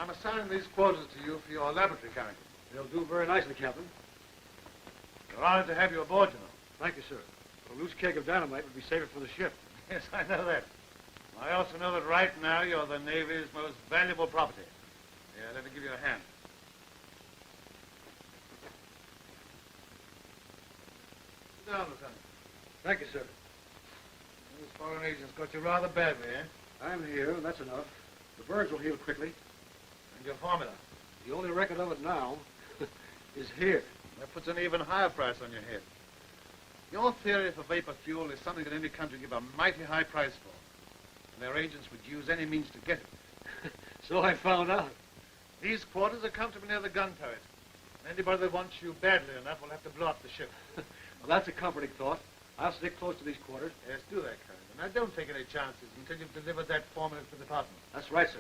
I'm assigning these quarters to you for your laboratory, Carrington. They'll do very nicely, Captain. We're honored to have you aboard, you know. Thank you, sir. A loose keg of dynamite would be safer for the ship. Yes, I know that. I also know that right now you're the Navy's most valuable property. Yeah, let me give you a hand. Sit down, Lieutenant. Thank you, sir. These foreign agents got you rather badly, eh? I'm here, and that's enough. The burns will heal quickly. And your formula. The only record of it now is here. That puts an even higher price on your head. Your theory for vapor fuel is something that any country give a mighty high price for. And their agents would use any means to get it. So I found out. These quarters are comfortably near the gun turret. Anybody that wants you badly enough will have to blow up the ship. Well, that's a comforting thought. I'll stick close to these quarters. Yes, do that, Carrington. Now, don't take any chances until you've delivered that formula to the department. That's right, sir.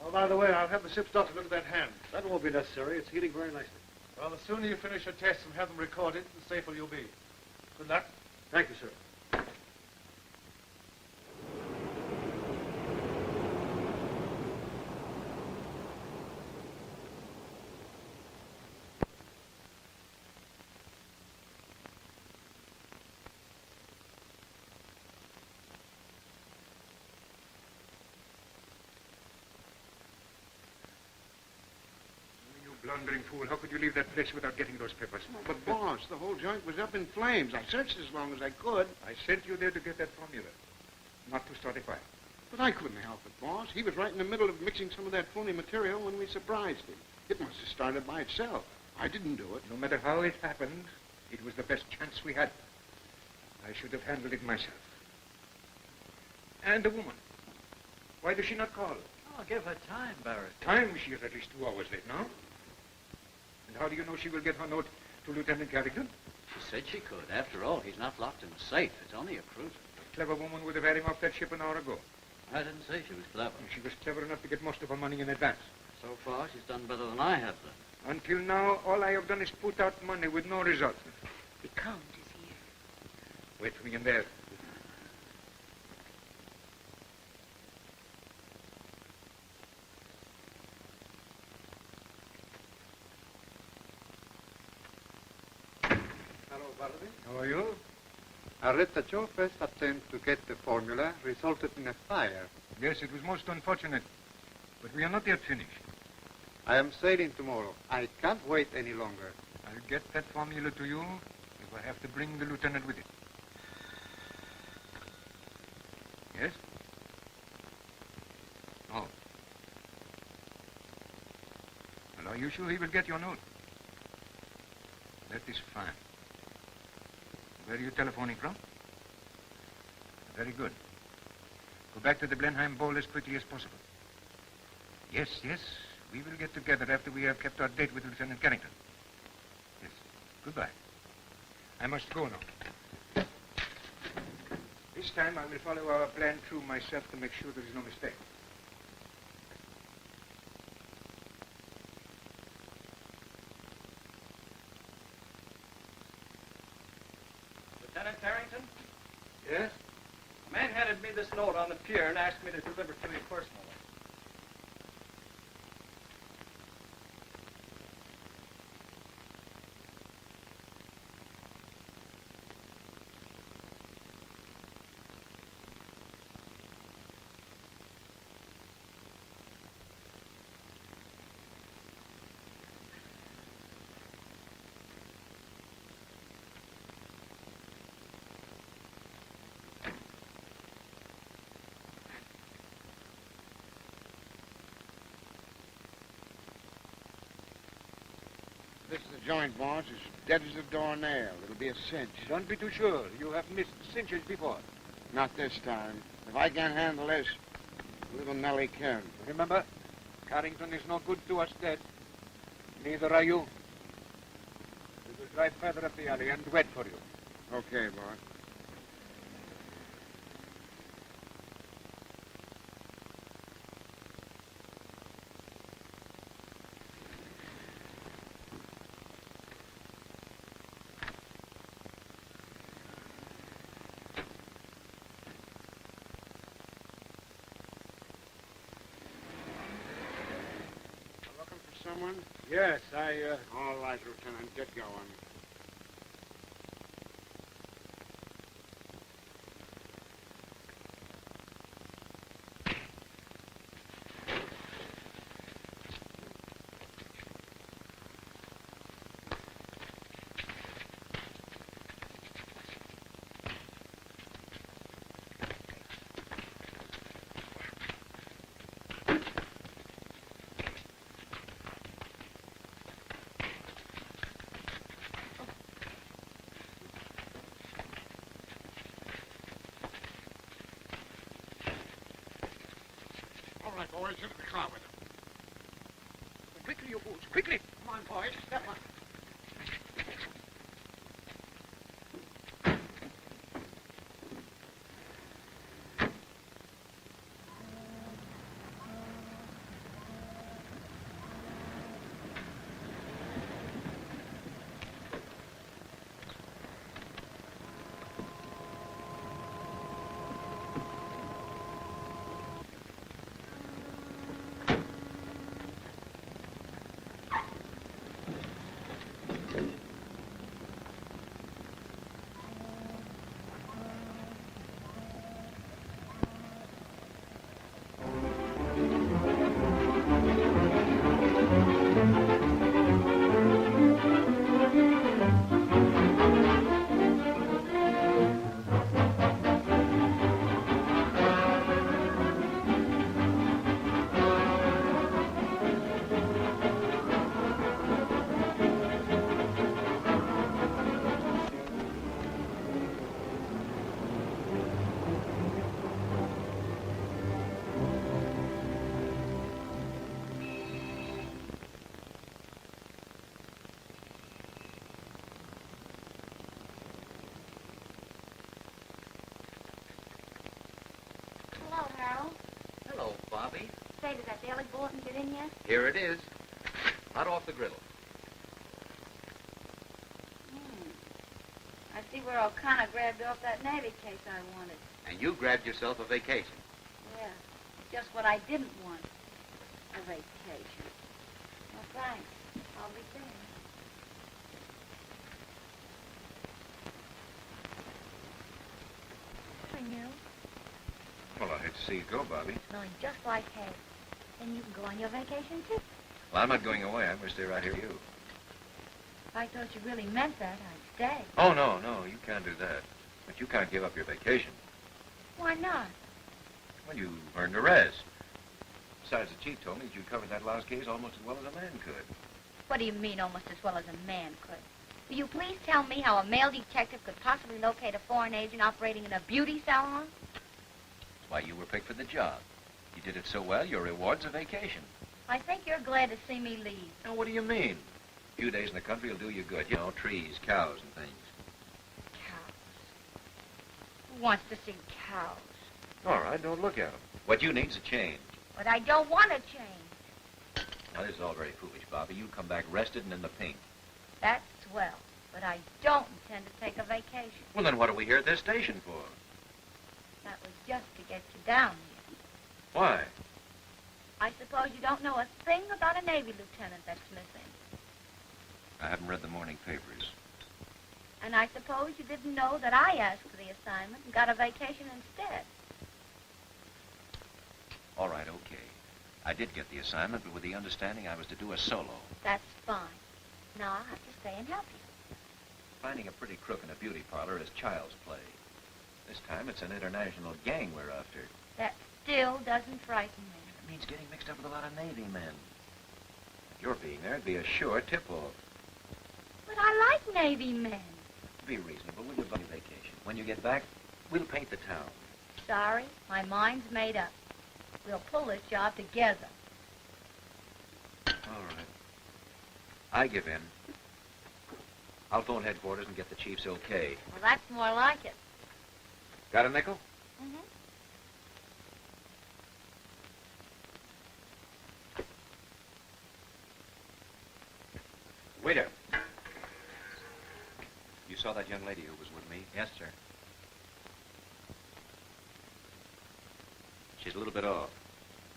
Oh, by the way, I'll have the ship's doctor look at that hand. That won't be necessary. It's healing very nicely. Well, the sooner you finish your tests and have them recorded, the safer you'll be. Good luck. Thank you, sir. Blundering fool, how could you leave that place without getting those papers? Oh, but, boss, the whole joint was up in flames. I searched as long as I could. I sent you there to get that formula, not to start a fire. But I couldn't help it, boss. He was right in the middle of mixing some of that phony material when we surprised him. It must have started by itself. I didn't do it. No matter how it happened, it was the best chance we had. I should have handled it myself. And the woman. Why does she not call? Oh, give her time, Barrett. Time? She is at least 2 hours late now. And how do you know she will get her note to Lieutenant Carrington? She said she could. After all, he's not locked in a safe. It's only a cruiser. A clever woman would have had him off that ship an hour ago. I didn't say she was clever. And she was clever enough to get most of her money in advance. So far, she's done better than I have done. Until now, all I have done is put out money with no result. The Count is here. Wait for me in there. Hello, Barnaby. How are you? I read that your first attempt to get the formula resulted in a fire. Yes, it was most unfortunate. But we are not yet finished. I am sailing tomorrow. I can't wait any longer. I'll get that formula to you if I have to bring the lieutenant with it. Yes? Oh. Well, are you sure he will get your note? That is fine. Where are you telephoning from? Very good. Go back to the Blenheim Bowl as quickly as possible. Yes, yes. We will get together after we have kept our date with Lieutenant Carrington. Yes. Goodbye. I must go now. This time I will follow our plan through myself to make sure there is no mistake. Lieutenant Carrington? Yes? A man handed me this note on the pier and asked me to deliver it to you personally. This is the joint, boss. It's dead as a doornail. It'll be a cinch. Don't be too sure. You have missed cinches before. Not this time. If I can't handle this, little Nellie can. Remember, Carrington is no good to us dead. Neither are you. We will drive further up the alley and wait for you. Okay, boss. someone? Yes, All right, Lieutenant, get going. All right, boys, into the car with them. Quickly, you fools, quickly. Come on, boys, step on. Hello, Harold. Hello, Bobby. Say, did that Daily Bulletin get in yet? Here it is. Hot off the griddle. I see where O'Connor grabbed off that Navy case I wanted. And you grabbed yourself a vacation. Yeah, just what I didn't want. A vacation. Well, thanks. I'll be there. I know. Well, I hate to see you go, Bobby. Snowing just like hay. Then you can go on your vacation, too. Well, I'm not going away. I'm going to stay right here with you. If I thought you really meant that, I'd stay. Oh, no, you can't do that. But you can't give up your vacation. Why not? Well, you earned a res. Besides, the chief told me that you covered that lost case almost as well as a man could. What do you mean, almost as well as a man could? Will you please tell me how a male detective could possibly locate a foreign agent operating in a beauty salon? That's why you were picked for the job. You did it so well, your reward's a vacation. I think you're glad to see me leave. Now, what do you mean? A few days in the country will do you good. You know, trees, cows, and things. Cows. Who wants to see cows? All right, don't look at them. What you need's a change. But I don't want to change. Now, this is all very foolish, Bobby. You come back rested and in the pink. That's swell. But I don't intend to take a vacation. Well, then what are we here at this station for? That was just to get you down here. Why? I suppose you don't know a thing about a Navy lieutenant that's missing. I haven't read the morning papers. And I suppose you didn't know that I asked for the assignment and got a vacation instead. All right, okay. I did get the assignment, but with the understanding I was to do a solo. That's fine. Now I'll have to stay and help you. Finding a pretty crook in a beauty parlor is child's play. This time it's an international gang we're after. That still doesn't frighten me. It means getting mixed up with a lot of Navy men. If your being there, it'd be a sure tip-off. But I like Navy men. Be reasonable. We'll give you vacation. When you get back, we'll paint the town. Sorry, my mind's made up. We'll pull this job together. All right. I give in. I'll phone headquarters and get the chief's okay. Well, that's more like it. Got a nickel? Mm-hmm. Waiter. You saw that young lady who was with me? Yes, sir. She's a little bit off.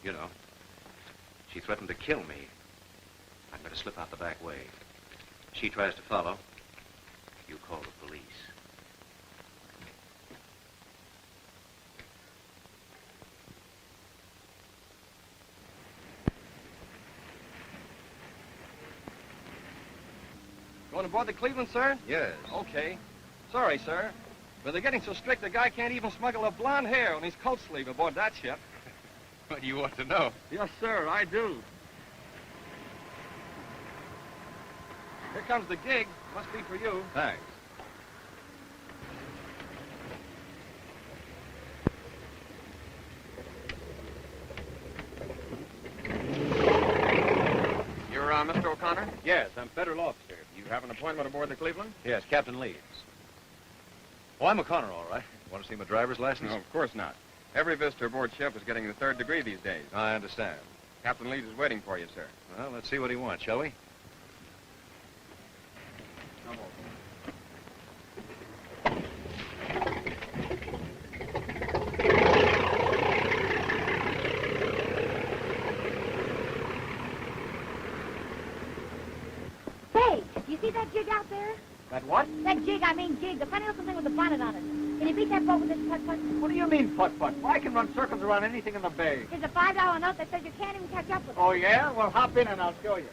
You know, she threatened to kill me. I'd better slip out the back way. If she tries to follow, you call the police. Going aboard the Cleveland, sir? Yes. Okay. Sorry, sir. But they're getting so strict the guy can't even smuggle a blonde hair on his coat sleeve aboard that ship. What do you want to know? Yes, sir, I do. Here comes the gig. Must be for you. Thanks. You're Mr. O'Connor? Yes, I'm federal officer. You have an appointment aboard the Cleveland? Yes, Captain Leeds. Oh, I'm O'Connor, all right. Want to see my driver's license? No, of course not. Every visitor aboard ship is getting the 3rd degree these days. I understand. Captain Leeds is waiting for you, sir. Well, let's see what he wants, shall we? Say, you see that jig out there? That what? That jig, I mean jig. The funny little thing with the bonnet on it. Can you beat that boat with this putt-putt? What do you mean, putt-putt? Well, I can run circles around anything in the bay. There's a $5 note that says you can't even catch up with it. Oh, yeah? Well, hop in and I'll show you.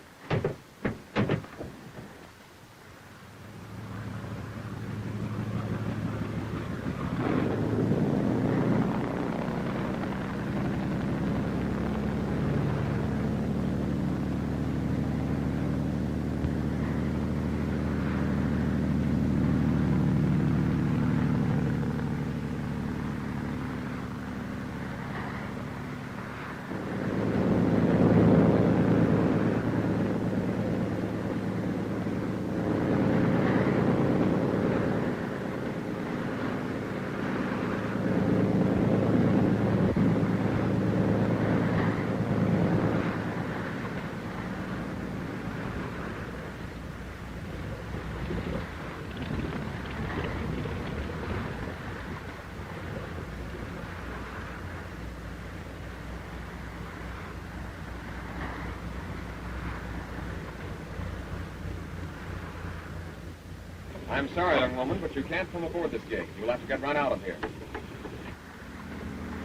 I'm sorry, young woman, but you can't come aboard this gig. You'll have to get run out of here.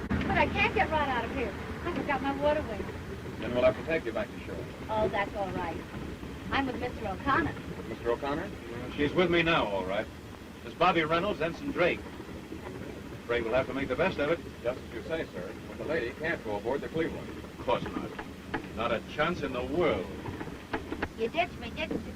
But I can't get right out of here. I forgot my water wings. Then we'll have to take you back to shore. Oh, that's all right. I'm with Mr. O'Connor. Mr. O'Connor? She's with me now, all right. Miss Bobby Reynolds, Ensign Drake. Afraid we'll have to make the best of it. Just as you say, sir. But the lady can't go aboard the Cleveland. Of course not. Not a chance in the world. You ditched me, didn't you?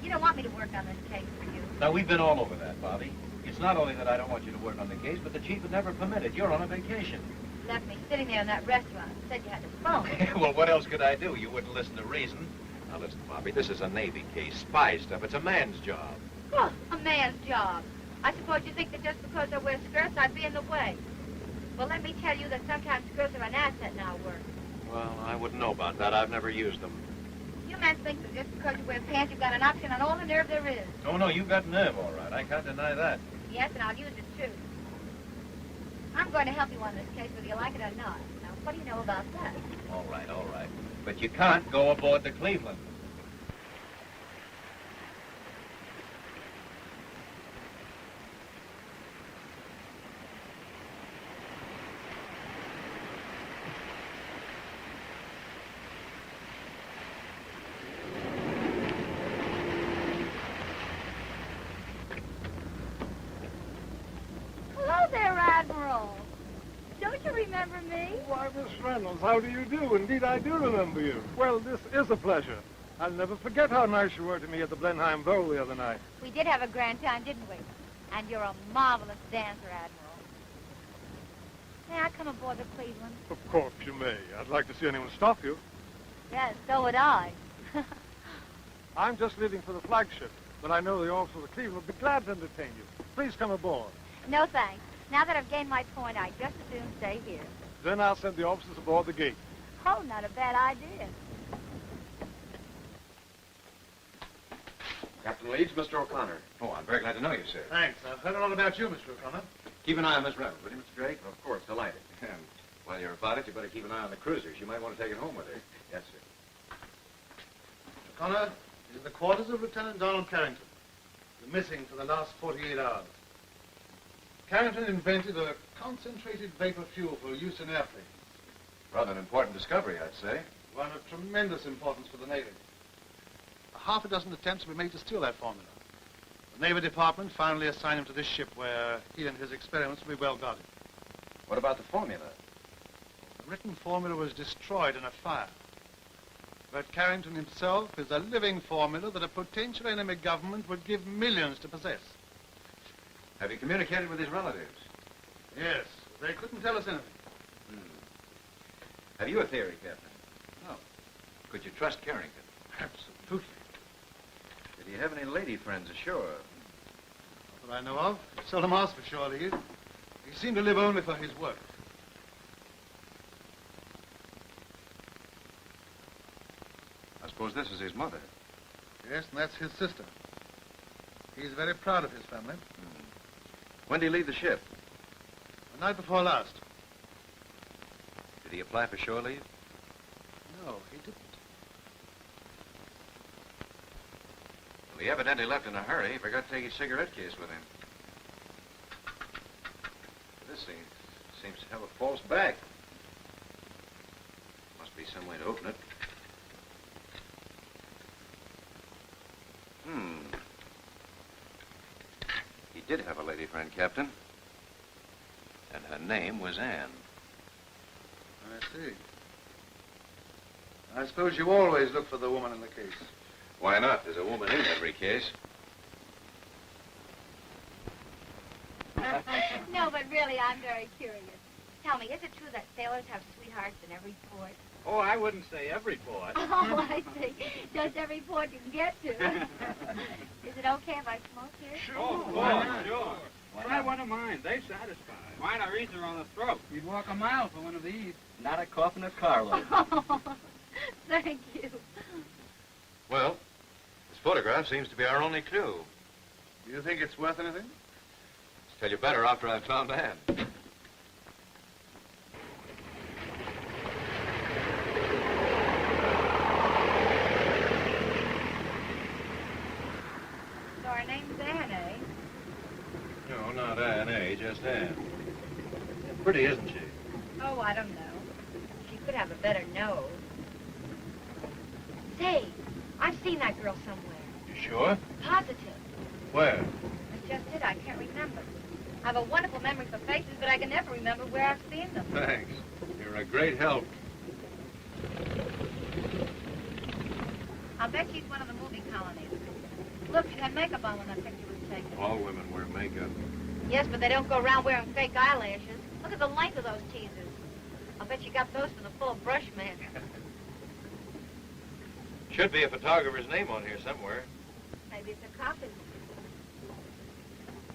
You don't want me to work on this case for you. Now, we've been all over that, Bobby. It's not only that I don't want you to work on the case, but the chief would never permit it. You're on a vacation. Left me sitting there in that restaurant. Said you had to phone. Well, what else could I do? You wouldn't listen to reason. Now, listen, Bobby, this is a Navy case. Spy stuff. It's a man's job. Oh, a man's job. I suppose you think that just because I wear skirts, I'd be in the way. Well, let me tell you that sometimes skirts are an asset in our work. Well, I wouldn't know about that. I've never used them. You men think that just because you wear pants, you've got an option on all the nerve there is. Oh, no, you've got nerve, all right. I can't deny that. Yes, and I'll use it, too. I'm going to help you on this case, whether you like it or not. Now, what do you know about that? All right, all right. But you can't go aboard the Cleveland. Hello there, Admiral. Don't you remember me? Why, Miss Reynolds, how do you do? Indeed, I do remember you. Well, this is a pleasure. I'll never forget how nice you were to me at the Blenheim Bowl the other night. We did have a grand time, didn't we? And you're a marvelous dancer, Admiral. May I come aboard the Cleveland? Of course you may. I'd like to see anyone stop you. Yes, so would I. I'm just leaving for the flagship, but I know the officer of the Cleveland will be glad to entertain you. Please come aboard. No, thanks. Now that I've gained my point, I'd just as soon stay here. Then I'll send the officers aboard the gate. Oh, not a bad idea. Captain Leeds, Mr. O'Connor. Oh, I'm very glad to know you, sir. Thanks. I've heard a lot about you, Mr. O'Connor. Keep an eye on Miss Reynolds, will you, Mr. Drake? Of course, delighted. And while you're about it, you better keep an eye on the cruisers. You might want to take it home with her. Yes, sir. O'Connor is in the quarters of Lieutenant Donald Carrington. Been missing for the last 48 hours. Carrington invented a concentrated vapor fuel for use in airplanes. Rather an important discovery, I'd say. One of tremendous importance for the Navy. A half a dozen attempts were made to steal that formula. The Navy Department finally assigned him to this ship where he and his experiments will be well guarded. What about the formula? The written formula was destroyed in a fire. But Carrington himself is a living formula that a potential enemy government would give millions to possess. Have you communicated with his relatives? Yes, they couldn't tell us anything. Have you a theory, Captain? No. Could you trust Carrington? Absolutely. Did he have any lady friends ashore? Not that I know of. He seldom asked for shore leave. He seemed to live only for his work. I suppose this is his mother. Yes, and that's his sister. He's very proud of his family. When did he leave the ship? The night before last. Did he apply for shore leave? No, he didn't. Well, he evidently left in a hurry. He forgot to take his cigarette case with him. This thing seems to have a false back. Must be some way to open it. He did have a lady friend, Captain. And her name was Anne. I see. I suppose you always look for the woman in the case. Why not? There's a woman in every case. No, but really, I'm very curious. Tell me, is it true that sailors have sweethearts in every port? Oh, I wouldn't say every port. Oh, I see. Just every port you can get to. Is it okay if I smoke here? Sure. Try one of mine. They satisfy. Mine are easier on the throat. You'd walk a mile for one of these. Not a cough in a carload. Oh, thank you. Well, this photograph seems to be our only clue. Do you think it's worth anything? I'll tell you better after I've found Anne. So her name's Anne, eh? No, not Anne, just Anne. Pretty, isn't she? Oh, I don't know. She could have a better nose. Say, I've seen that girl somewhere. You sure? Positive. Where? That's just it. I can't remember. I have a wonderful memory for faces, but I can never remember where I've seen them. Thanks. You're a great help. I'll bet she's one of the movie colonies. Look, she had makeup on when that picture was taken. All women wear makeup. Yes, but they don't go around wearing fake eyelashes. Look at the length of those teasers. I'll bet you got those for the full brush man. Should be a photographer's name on here somewhere. Maybe it's a copy.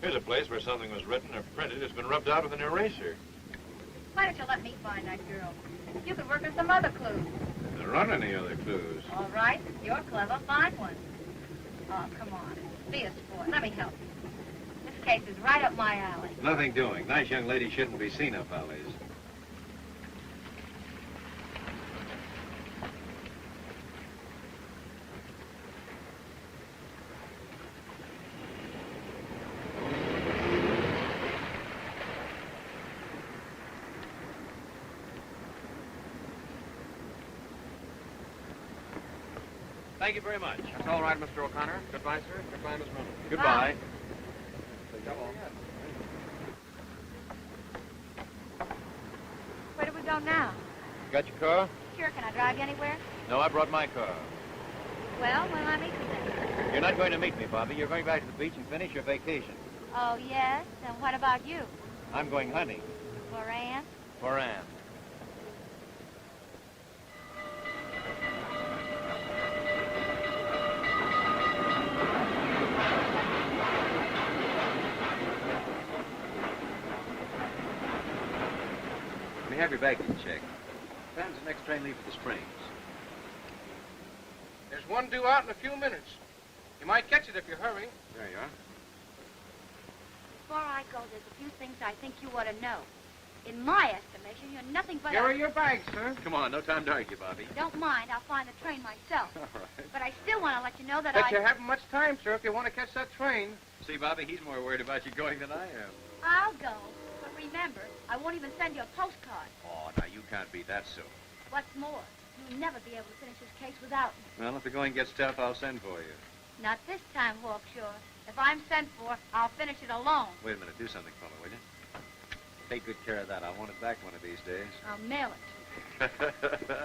Here's a place where something was written or printed. It's been rubbed out with an eraser. Why don't you let me find that girl? You could work on some other clues. There aren't any other clues. All right, you're clever. Find one. Oh, come on. Be a sport. Let me help you. This case is right up my alley. Nothing doing. Nice young lady shouldn't be seen up alleys. Thank you very much. That's all right, Mr. O'Connor. Goodbye, sir. Goodbye, Miss Miller. Goodbye. Where do we go now? Got your car? Sure, can I drive you anywhere? No, I brought my car. Well, when I meet you then. You're not going to meet me, Bobby. You're going back to the beach and finish your vacation. Oh, yes? And what about you? I'm going hunting For Anne? for Anne. Let me have your baggage checked. What time's the next train leave for the Springs? There's one due out in a few minutes. You might catch it if you hurry. There you are. Before I go, there's a few things I think you ought to know. In my estimation, you're nothing but Here are your bags, sir. Come on, no time to argue, Bobby. Don't mind, I'll find the train myself. All right. But I still want to let you know that Bet you haven't much time, sir, if you want to catch that train. See, Bobby, he's more worried about you going than I am. I'll go. But remember, I won't even send you a postcard. Oh, now you can't be that soon. What's more, you'll never be able to finish this case without me. Well, if the going gets tough, I'll send for you. Not this time, Hawkshaw. If I'm sent for, I'll finish it alone. Wait a minute. Do something for me, will you? Take good care of that. I want it back one of these days. I'll mail it to you.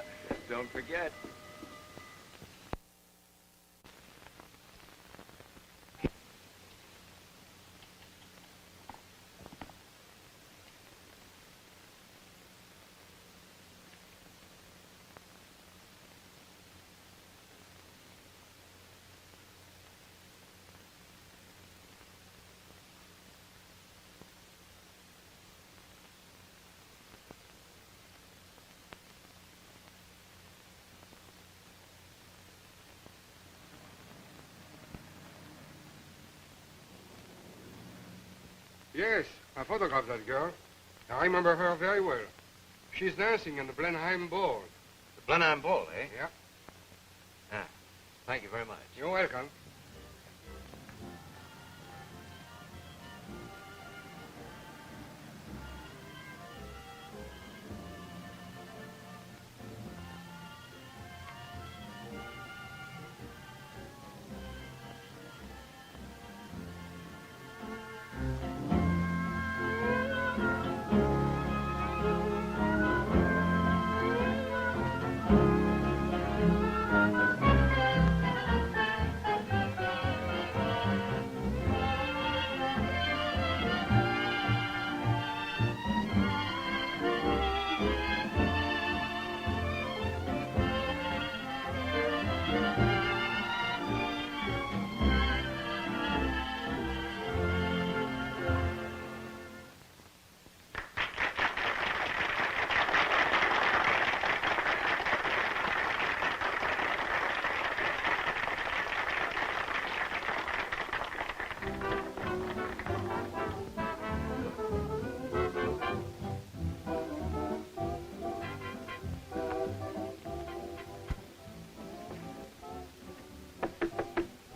Don't forget. Yes, I photographed that girl. I remember her very well. She's dancing in the Blenheim Ball. The Blenheim Ball, eh? Yeah. Ah, thank you very much. You're welcome.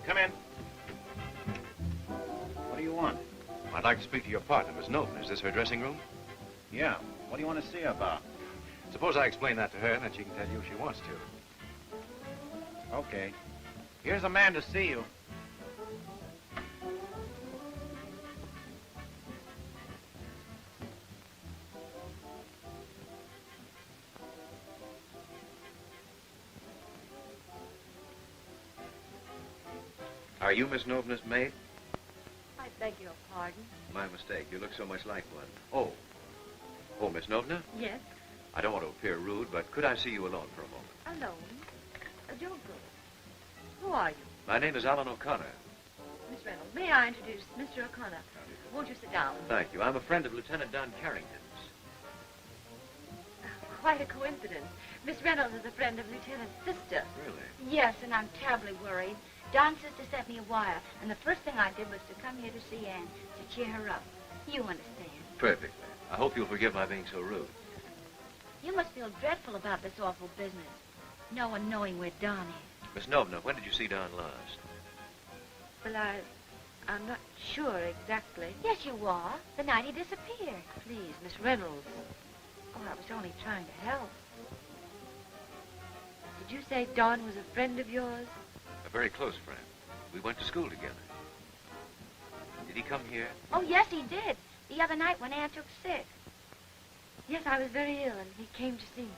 Come in. What do you want? I'd like to speak to your partner, Miss Nolan. Is this her dressing room? Yeah. What do you want to see her about? Suppose I explain that to her, and then she can tell you if she wants to. Okay. Here's a man to see you. Are you Miss Novna's maid? I beg your pardon. My mistake. You look so much like one. Oh. Oh, Miss Novna? Yes? I don't want to appear rude, but could I see you alone for a moment? Alone? Don't go. Who are you? My name is Alan O'Connor. Miss Reynolds, may I introduce Mr. O'Connor? Won't you sit down? Thank you. I'm a friend of Lieutenant Don Carrington's. Quite a coincidence. Miss Reynolds is a friend of Lieutenant's sister. Really? Yes, and I'm terribly worried. Don's sister sent me a wire, and the first thing I did was to come here to see Anne, to cheer her up. You understand. Perfectly. I hope you'll forgive my being so rude. You must feel dreadful about this awful business. No one knowing where Don is. Miss Novna, when did you see Don last? Well, I'm not sure exactly. Yes, you are. The night he disappeared. Please, Miss Reynolds. Oh, I was only trying to help. Did you say Don was a friend of yours? A very close friend. We went to school together. Did he come here? Oh, yes, he did. The other night when Anne took sick. Yes, I was very ill, and he came to see me.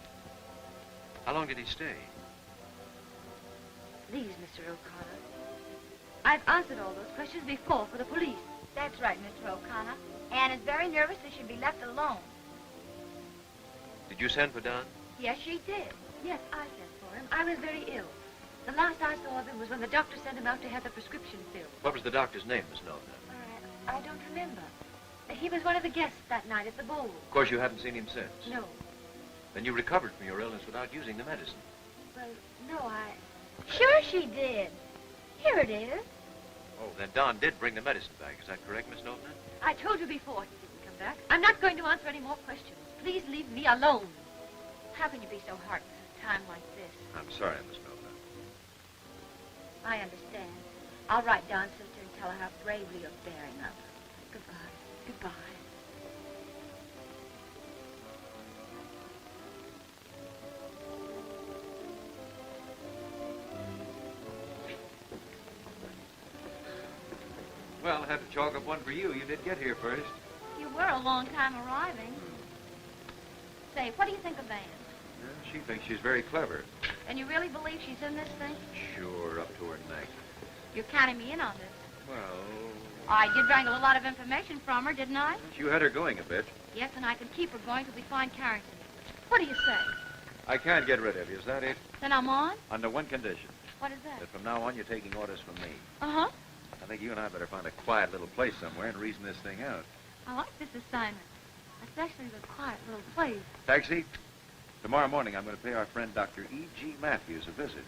How long did he stay? Please, Mr. O'Connor. I've answered all those questions before for the police. That's right, Mr. O'Connor. Anne is very nervous and should be left alone. Did you send for Don? Yes, she did. Yes, I sent for him. I was very ill. The last I saw of him was when the doctor sent him out to have the prescription filled. What was the doctor's name, Miss Novna? I don't remember. He was one of the guests that night at the bowl. Of course, you haven't seen him since. No. Then you recovered from your illness without using the medicine. Well, no, Sure she did. Here it is. Oh, then Don did bring the medicine back. Is that correct, Miss Novna? I told you before he didn't come come back. I'm not going to answer any more questions. Please leave me alone. How can you be so heartless at a time like this? I'm sorry, Miss Milner. I understand. I'll write Don's sister and tell her how bravely you're bearing up. Goodbye. Goodbye. Well, I have to chalk up one for you. You did get here first. You were a long time arriving. Say, what do you think of Van? Yeah, she thinks she's very clever. And you really believe she's in this thing? Sure, up to her neck. You're counting me in on this. Well, I did wrangle a lot of information from her, didn't I? you had her going a bit. Yes, and I can keep her going till we find Carrington. What do you say? I can't get rid of you. Is that it? Then I'm on? Under one condition. What is that? That from now on, you're taking orders from me. Uh-huh. I think you and I better find a quiet little place somewhere and reason this thing out. I like this assignment, especially the quiet little place. Taxi? Tomorrow morning, I'm going to pay our friend Dr. E.G. Matthews a visit.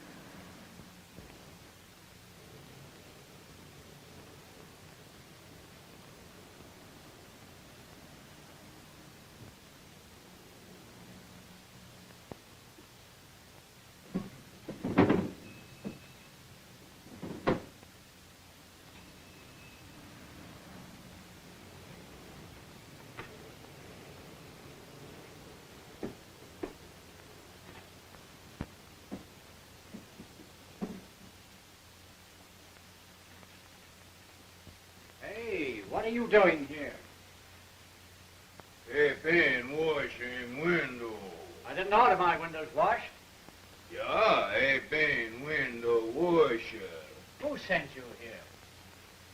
Hey, what are you doing here? Hey, Ben, washing window. I didn't order my windows washed. Yeah, hey, Ben, window washer. Who sent you here?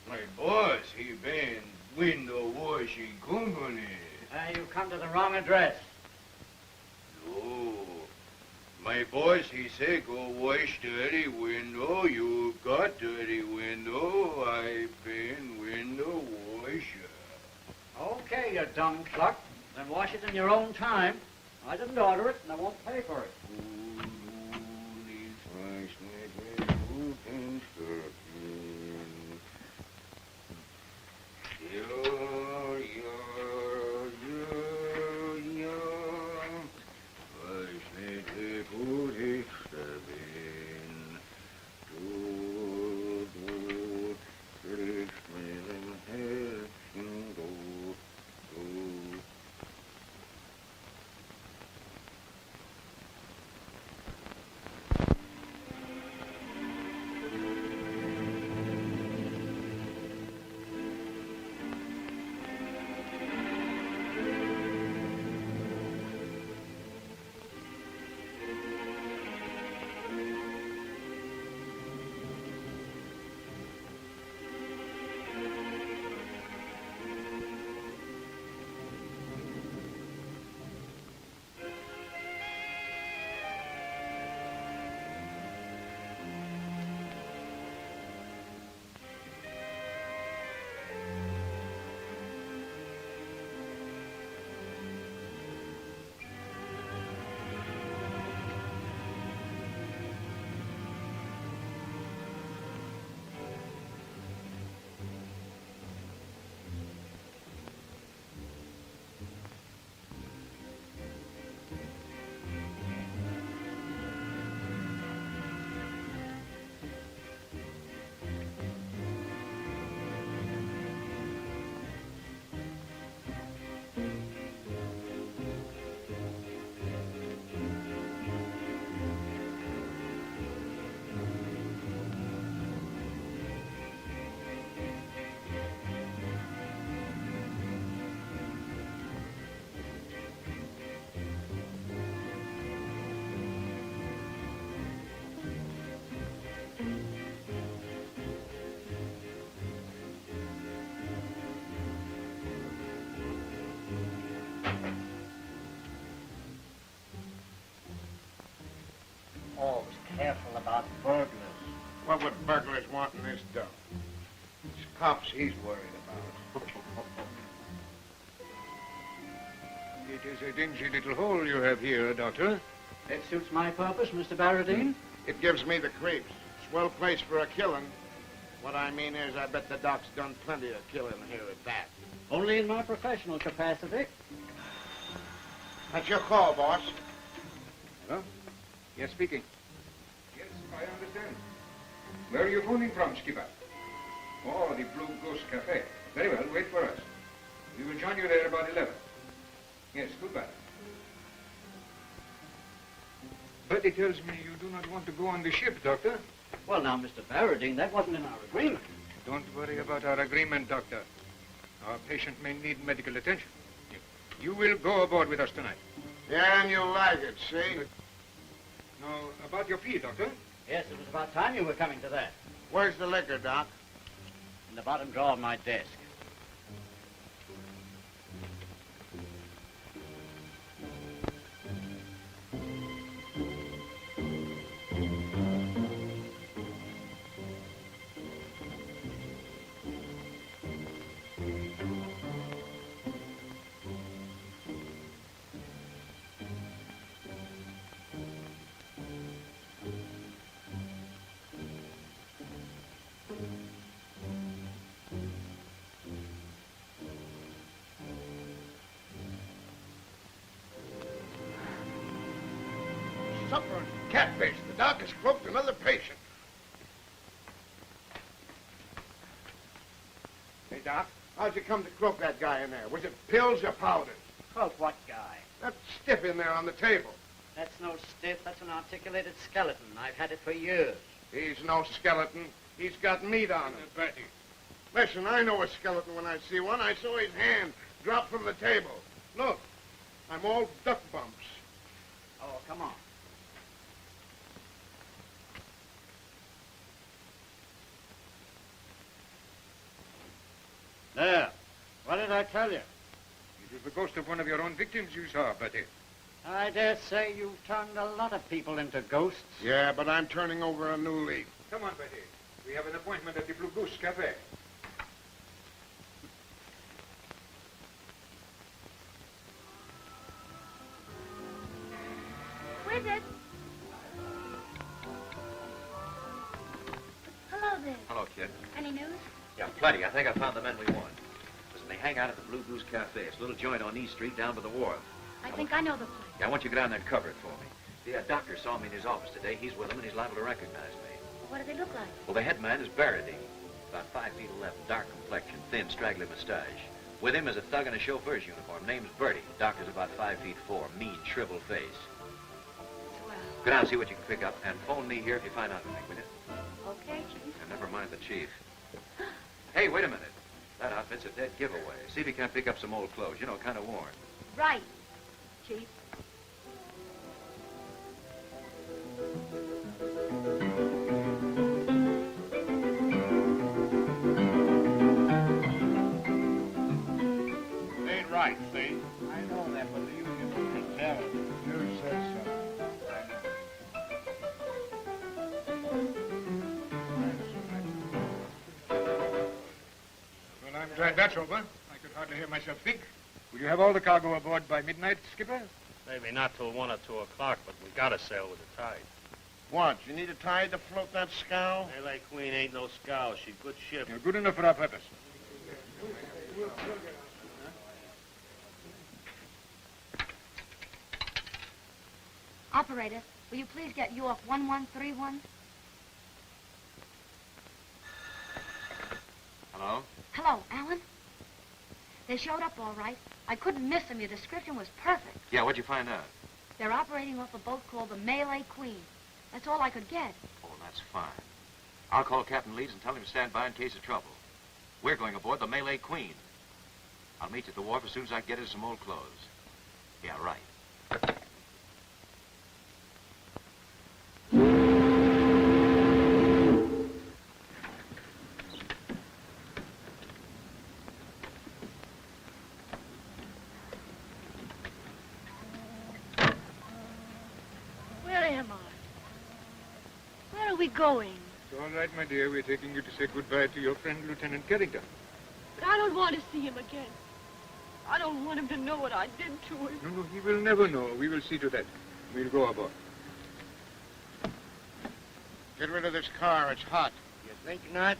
My boss, he been window washing company. You come to the wrong address. No. My boss, he said, go wash dirty window. You got dirty window. I been window washer. Okay, you dumb cluck. Then wash it in your own time. I didn't order it, and I won't pay for it. Always careful about burglars. What would burglars want in this dump? It's cops he's worried about. It is a dingy little hole you have here, Doctor. It suits my purpose, Mr. Barradine. It gives me the creeps. Swell place for a killing. What I mean is, I bet the doc's done plenty of killing here at that. Only in my professional capacity. That's your call, boss. Hello? Yes, speaking. Yes, I understand. Where are you phoning from, Skipper? Oh, the Blue Goose Cafe. Very well, wait for us. We will join you there about 11. Yes, goodbye. Betty tells me you do not want to go on the ship, Doctor. Well, now, Mr. Barradine, that wasn't in our agreement. Don't worry about our agreement, Doctor. Our patient may need medical attention. You will go aboard with us tonight. Yeah, and you like it, see? Now, about your fee, Doctor. Yes, it was about time you were coming to that. Where's the liquor, Doc? In the bottom drawer of my desk. Suffering catfish. The doc has croaked another patient. Hey, Doc, how'd you come to croak that guy in there? Was it pills or powders? Croak what guy? That stiff in there on the table. That's no stiff. That's an articulated skeleton. I've had it for years. He's no skeleton. He's got meat on him. Betty. Listen, I know a skeleton when I see one. I saw his hand drop from the table. Look, I'm all duck bumps. Oh, come on. There. What did I tell you? It was the ghost of one of your own victims you saw, Betty. I dare say you've turned a lot of people into ghosts. Yeah, but I'm turning over a new leaf. Come on, Betty. We have an appointment at the Blue Goose Cafe. Wizard. Hello there. Hello, kid. Any news? Yeah, plenty. I think I found the men we want. Listen, they hang out at the Blue Goose Cafe. It's a little joint on East Street down by the wharf. I think I know the place. Yeah, I want you to go down there and cover it for me. The doctor saw me in his office today. He's with them, and he's liable to recognize me. What do they look like? Well, the head man is Barradine. About 5 feet 11, dark complexion, thin, straggly mustache. With him is a thug in a chauffeur's uniform. Name's Bertie. Doctor's about 5 feet 4, mean, shriveled face. Swell. Go down and see what you can pick up, and phone me here if you find out anything, will you? Okay, Chief. And never mind the chief. Hey, wait a minute. That outfit's a dead giveaway. See if you can't pick up some old clothes. You know, kind of worn. Right, Chief. Ain't right, see? I know that, but you can tell it. You said so. Well, I'm glad that's over. I could hardly hear myself think. Will you have all the cargo aboard by midnight, Skipper? Maybe not till 1 or 2 o'clock, but we gotta sail with the tide. What, you need a tide to float that scow? L.A. Queen ain't no scow. She's good ship. You're good enough for our purpose. Operator, will you please get York 1131? Hello? Hello, Alan? They showed up all right. I couldn't miss them. Your description was perfect. Yeah, what'd you find out? They're operating off a boat called the Malay Queen. That's all I could get. Oh, that's fine. I'll call Captain Leeds and tell him to stand by in case of trouble. We're going aboard the Malay Queen. I'll meet you at the wharf as soon as I get us some old clothes. Yeah, right. Where am I? Where are we going? It's all right, my dear. We're taking you to say goodbye to your friend, Lieutenant Carrington. But I don't want to see him again. I don't want him to know what I did to him. No, he will never know. We will see to that. We'll go aboard. Get rid of this car. It's hot. You think not?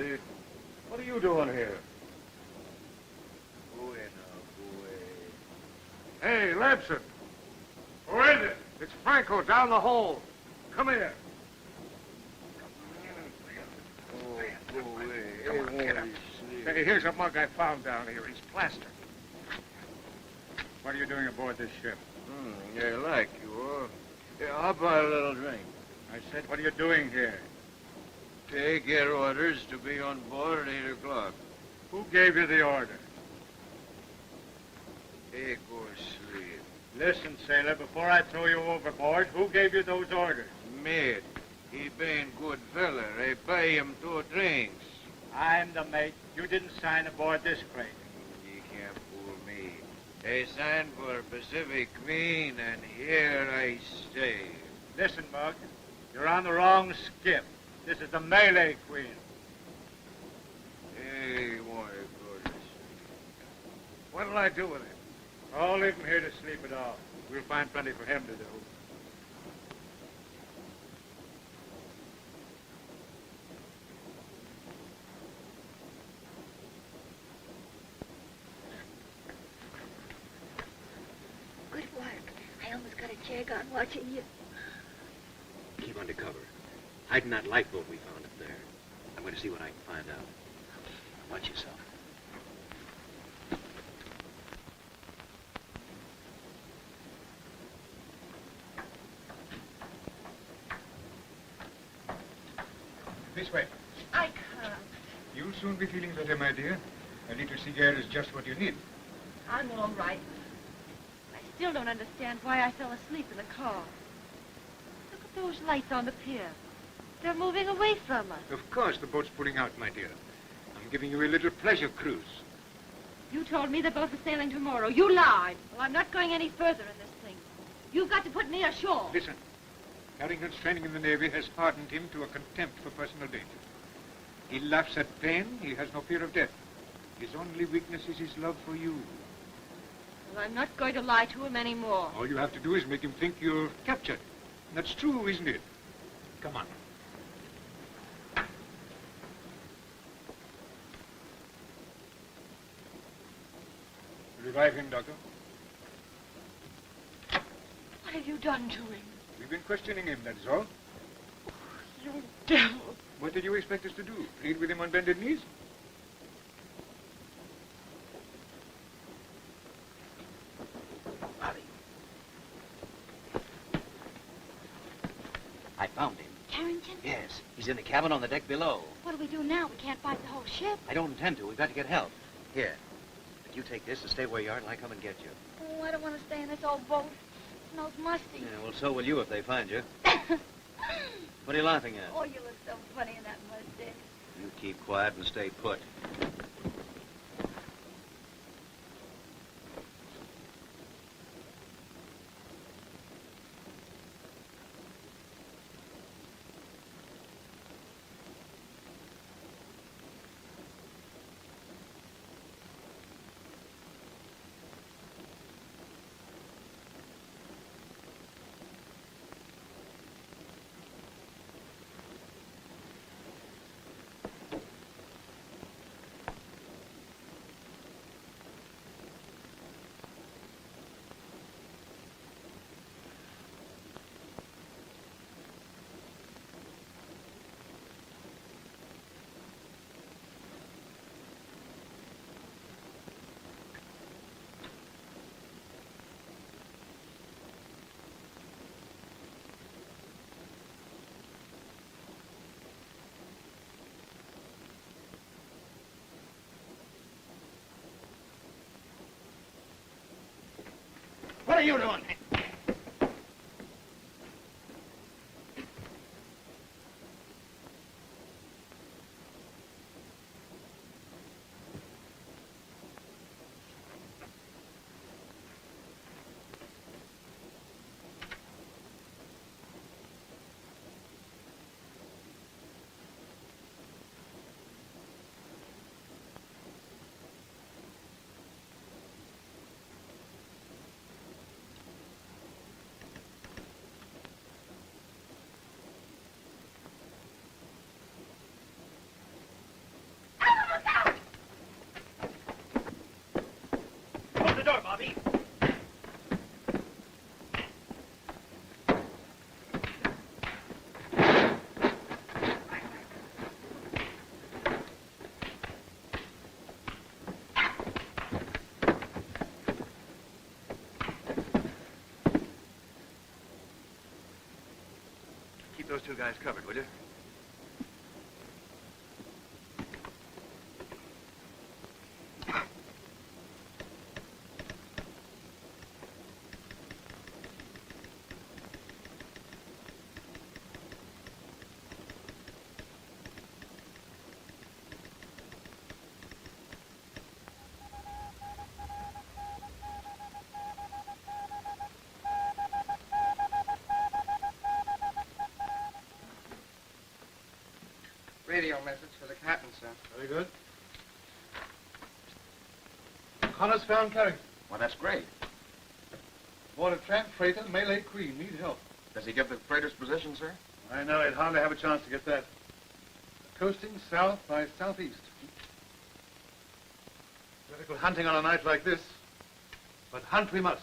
see? What are you doing here? Go in now, go away. Hey, Lamson. Who is it? It's Franco down the hole. Come here. Oh, go away. Come on, get up. Hey, here's a mug I found down here. He's plaster. What are you doing aboard this ship? Yeah, like you are. Yeah, how about a little drink? I said, what are you doing here? Take your orders to be on board at 8 o'clock. Who gave you the order? Hey, go sleep. Listen, sailor, before I throw you overboard, who gave you those orders? Mate, he been good fella. I buy him 2 drinks. I'm the mate. You didn't sign aboard this crate. You can't fool me. I signed for Pacific Queen, and here I stay. Listen, Mug. You're on the wrong skip. This is the Malay Queen. Hey, why go to sleep? What'll I do with him? I'll leave him here to sleep it off. We'll find plenty for him to do. Good work. I almost got a jag on watching you. Keep under cover. Hide in that lifeboat we found up there. I'm going to see what I can find out. Watch yourself. This way. I can't. You'll soon be feeling better, my dear. A little cigar is just what you need. I'm all right. I still don't understand why I fell asleep in the car. Look at those lights on the pier. They're moving away from us. Of course, the boat's pulling out, my dear. I'm giving you a little pleasure cruise. You told me the boat was sailing tomorrow. You lied. Well, I'm not going any further in this thing. You've got to put me ashore. Listen. Carrington's training in the Navy has hardened him to a contempt for personal danger. He laughs at pain. He has no fear of death. His only weakness is his love for you. Well, I'm not going to lie to him anymore. All you have to do is make him think you're captured. That's true, isn't it? Come on. Revive him, Doctor. What have you done to him? We've been questioning him, that is all. You devil. What did you expect us to do? Plead with him on bended knees? Bobby. I found him. Carrington? Yes. He's in the cabin on the deck below. What do we do now? We can't fight the whole ship. I don't intend to. We've got to get help. Here. But you take this and stay where you are and I'll come and get you. Oh, I don't want to stay in this old boat. It smells musty. Yeah, well, so will you if they find you. What are you laughing at? Oh, you look so funny in that mustache. You keep quiet and stay put. What are you doing? door, Bobby. Keep those two guys covered, will you? Radio message for the captain, sir. Very good. Connors found Carrington. Well, that's great. Aboard a tramp freighter, Malay Queen. Need help. Does he give the freighter's position, sir? I know. He'd hardly have a chance to get that. Coasting south by southeast. Critical hunting on a night like this. But hunt we must.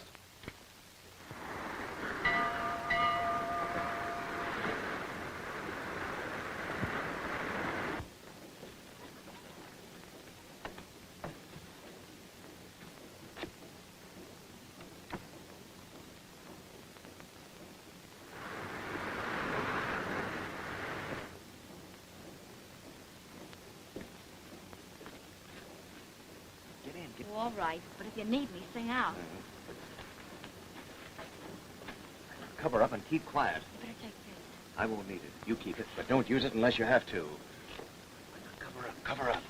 Oh, all right, but if you need me, sing out. Cover up and keep quiet. You better take this. I won't need it. You keep it, but don't use it unless you have to. Cover up, cover up.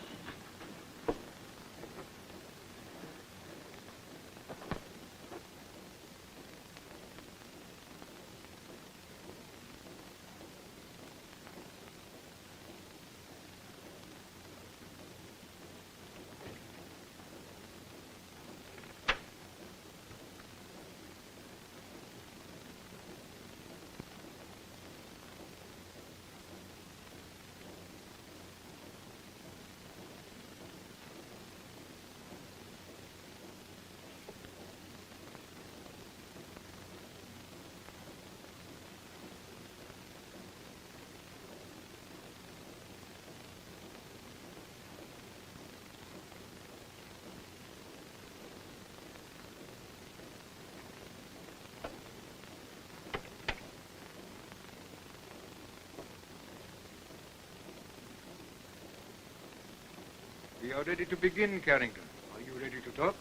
We are ready to begin, Carrington. Are you ready to talk?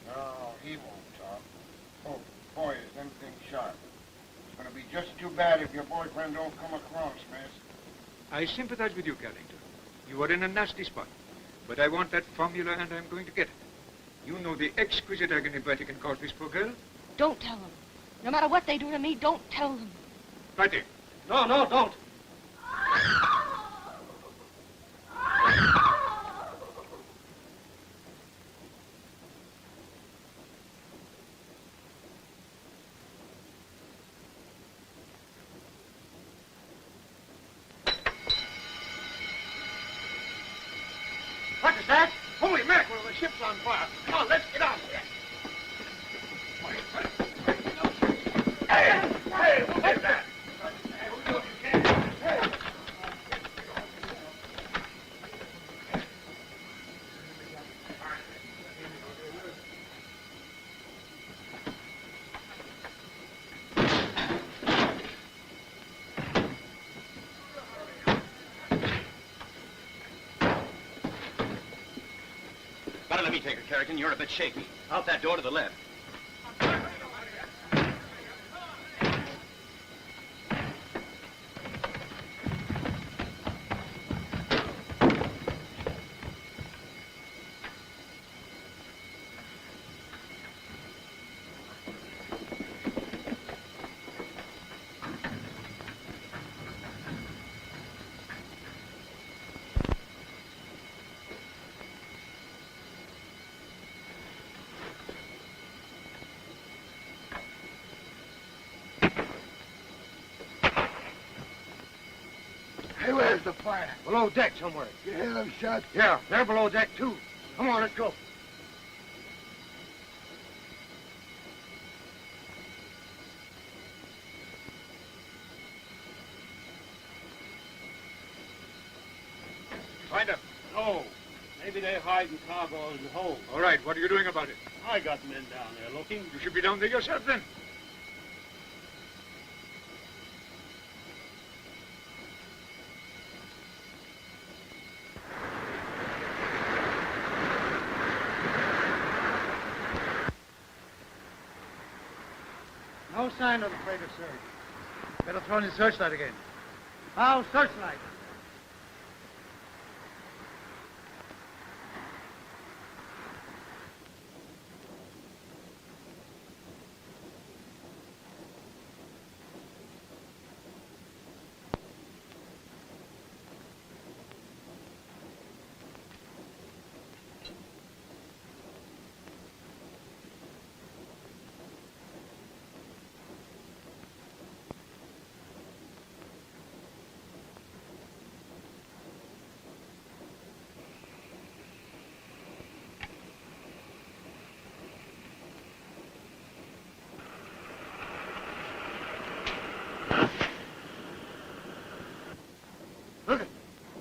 No, he won't talk. Oh, boy, is them things sharp. It's going to be just too bad if your boyfriend don't come across, miss. I sympathize with you, Carrington. You are in a nasty spot. But I want that formula, and I'm going to get it. You know the exquisite agony Betty can cause this poor girl? Don't tell them. No matter what they do to me, don't tell them. Betty. No, don't. What is that? Holy mackerel, the ship's on fire. Come on, let's get out of here. Hey, who did that? Better let me take her, Carrington. You're a bit shaky. Out that door to the left. Hey, where's the fire? Below deck somewhere. You hear them shots? Yeah, they're below deck, too. Come on, let's go. hiding cargo in the hold. All right, what are you doing about it? I got men down there looking. You should be down there yourself, then. No sign of the freighter, sir. Better throw in his searchlight again. Now, searchlight.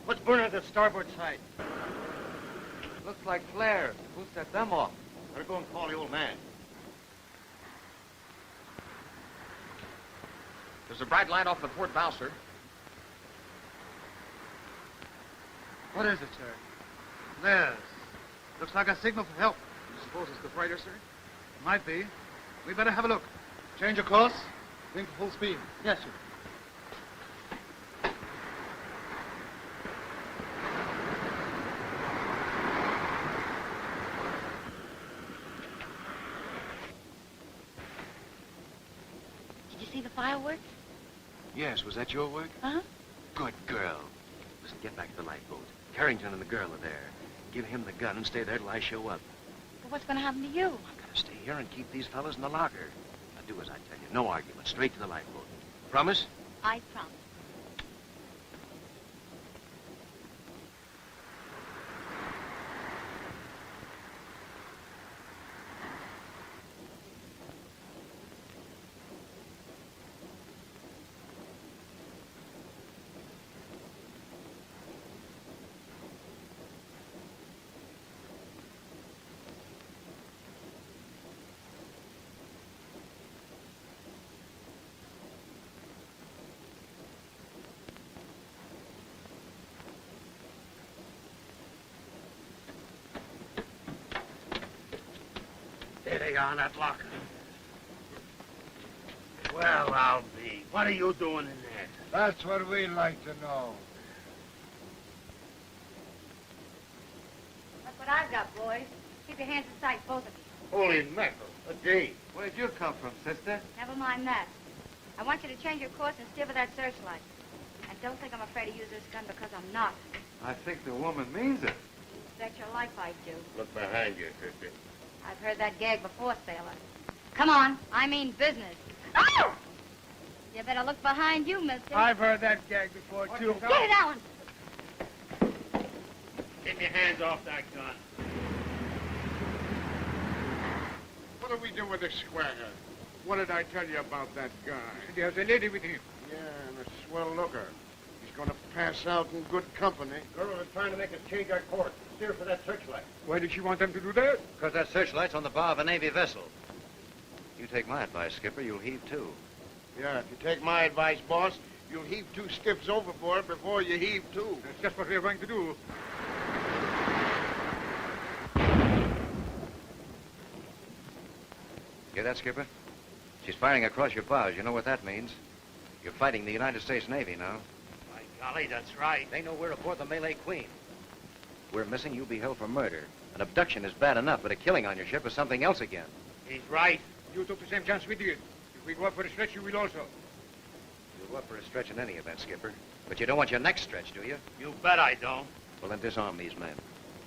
What's burning at the starboard side? Looks like flares. Who set them off? Better go and call the old man. There's a bright light off the port bow, sir. What is it, sir? There's. Looks like a signal for help. You suppose it's the freighter, sir? Might be. We better have a look. Change your course. Bring for full speed. Yes, sir. Did you see the fireworks? Yes, was that your work? Huh? Good girl. Listen, get back to the lifeboat. Carrington and the girl are there. Give him the gun and stay there till I show up. But what's going to happen to you? I've got to stay here and keep these fellas in the locker. Now do as I tell you. No argument. Straight to the lifeboat. Promise? I promise. There they are in that locker. Well, I'll be. What are you doing in there? That's what we'd like to know. Look what I've got, boys. Keep your hands in sight, both of you. Holy mackerel. A day. Where'd you come from, sister? Never mind that. I want you to change your course and steer for that searchlight. And don't think I'm afraid to use this gun because I'm not. I think the woman means it. Bet your life I do. Look behind you, sister. I've heard that gag before, sailor. Come on, I mean business. Oh! You better look behind you, mister. I've heard that gag before, too. Get it out! Get your hands off that gun. What do we do with this square? What did I tell you about that guy? There's a lady with him. Yeah, and a swell looker. He's going to pass out in good company. Girl is trying to make us change our course. Steer for that searchlight. Why did she want them to do that? Because that searchlight's on the bow of a Navy vessel. You take my advice, Skipper, you'll heave too. Yeah, if you take my advice, boss, you'll heave 2 skips overboard before you heave 2. That's just what we're going to do. Hear that, Skipper? She's firing across your bows. You know what that means. You're fighting the United States Navy now. By golly, that's right. They know we're aboard the Malay Queen. We're missing, you'll be held for murder. An abduction is bad enough, but a killing on your ship is something else again. He's right. You took the same chance we did. If we go up for a stretch, you will also. You'll go up for a stretch in any event, Skipper. But you don't want your neck stretched, do you? You bet I don't. Well, then disarm these men.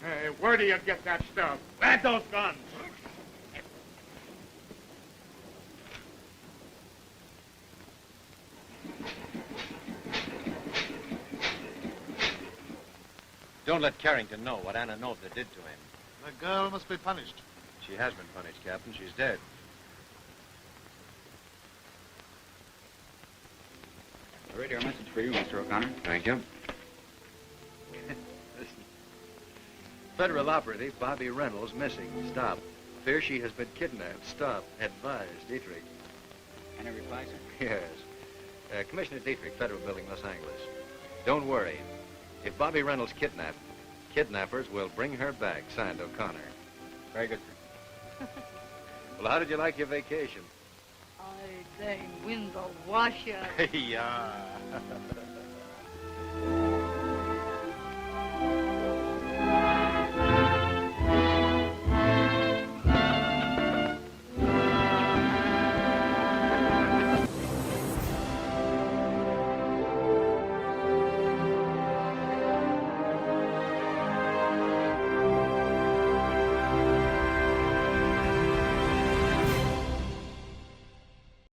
Hey, where do you get that stuff? Grab those guns. Don't let Carrington know what Anna Nota did to him. The girl must be punished. She has been punished, Captain. She's dead. A radio message for you, Mr. O'Connor. Thank you. Federal operative Bobby Reynolds missing. Stop. Fear she has been kidnapped. Stop. Advise. Dietrich. Any reply, sir? Yes. Commissioner Dietrich, Federal Building, Los Angeles. Don't worry. If Bobby Reynolds kidnapped, kidnappers will bring her back. Signed, O'Connor. Very good, sir. Well, how did you like your vacation? I say, winds will wash you. Yeah.